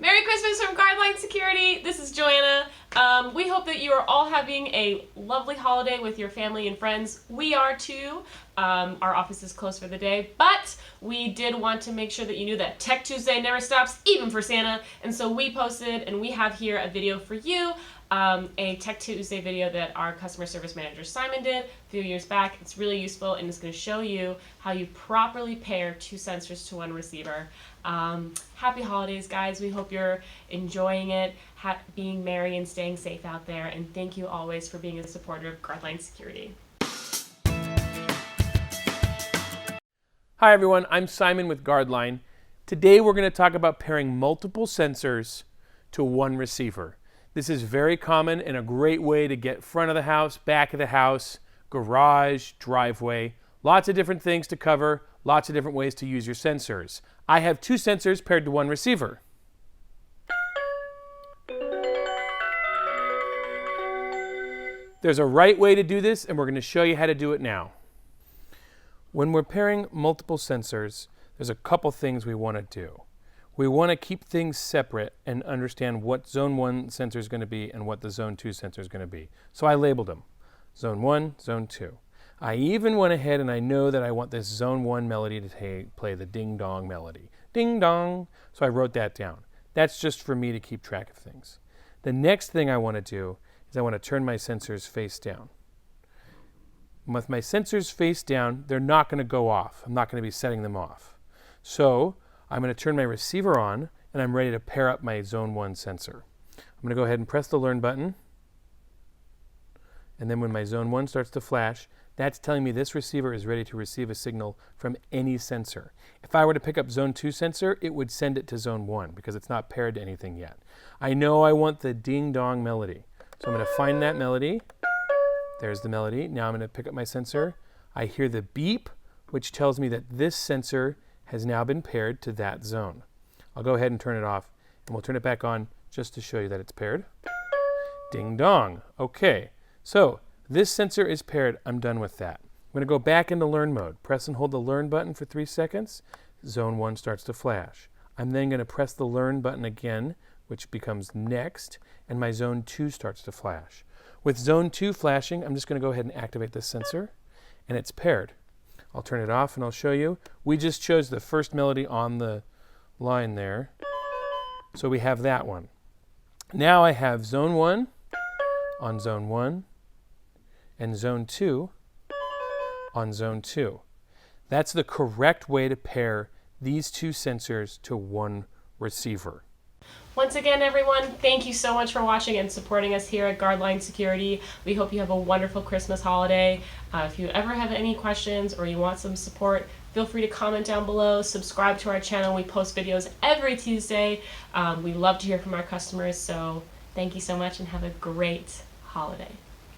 Merry Christmas from Guardline Security. This is Joanna. We hope that you are all having a lovely holiday with your family and friends. We are too. Our office is closed for the day, but we did want to make sure that you knew that Tech Tuesday never stops, even for Santa. And so we posted, and we have here a video for you, a Tech Tuesday video that our customer service manager Simon did a few years back. It's really useful, and it's going to show you how you properly pair two sensors to one receiver. Happy holidays, guys. We hope you're enjoying it, being merry and staying safe out there, and thank you always for being a supporter of Guardline Security. Hi everyone, I'm Simon with Guardline. Today we're going to talk about pairing multiple sensors to one receiver. This is very common and a great way to get front of the house, back of the house, garage, driveway. Lots of different things to cover, lots of different ways to use your sensors. I have two sensors paired to one receiver. There's a right way to do this, and we're going to show you how to do it now. When we're pairing multiple sensors, there's a couple things we want to do. We want to keep things separate and understand what zone 1 sensor is going to be and what the zone 2 sensor is going to be. So I labeled them. Zone 1, zone 2. I even went ahead and I know that I want this zone 1 melody to play the ding-dong melody. Ding-dong! So I wrote that down. That's just for me to keep track of things. The next thing I want to do is I want to turn my sensors face down. With my sensors face down, they're not going to go off. I'm not going to be setting them off. So I'm going to turn my receiver on, and I'm ready to pair up my zone 1 sensor. I'm going to go ahead and press the learn button. And then when my zone 1 starts to flash, that's telling me this receiver is ready to receive a signal from any sensor. If I were to pick up zone 2 sensor, it would send it to zone 1 because it's not paired to anything yet. I know I want the ding-dong melody. So I'm going to find that melody. There's the melody. Now I'm going to pick up my sensor. I hear the beep, which tells me that this sensor has now been paired to that zone. I'll go ahead and turn it off, and we'll turn it back on just to show you that it's paired. Ding dong. Okay, so this sensor is paired. I'm done with that. I'm going to go back into learn mode. Press and hold the learn button for 3 seconds. Zone 1 starts to flash. I'm then going to press the learn button again, which becomes next, and my zone 2 starts to flash. With zone 2 flashing, I'm just going to go ahead and activate this sensor, and it's paired. I'll turn it off and I'll show you. We just chose the first melody on the line there, so we have that one. Now I have zone 1 on zone 1 and zone 2 on zone 2. That's the correct way to pair these two sensors to one receiver. Once again, everyone, thank you so much for watching and supporting us here at Guardline Security. We hope you have a wonderful Christmas holiday. If you ever have any questions or you want some support, feel free to comment down below. Subscribe to our channel. We post videos every Tuesday. We love to hear from our customers, so thank you so much and have a great holiday.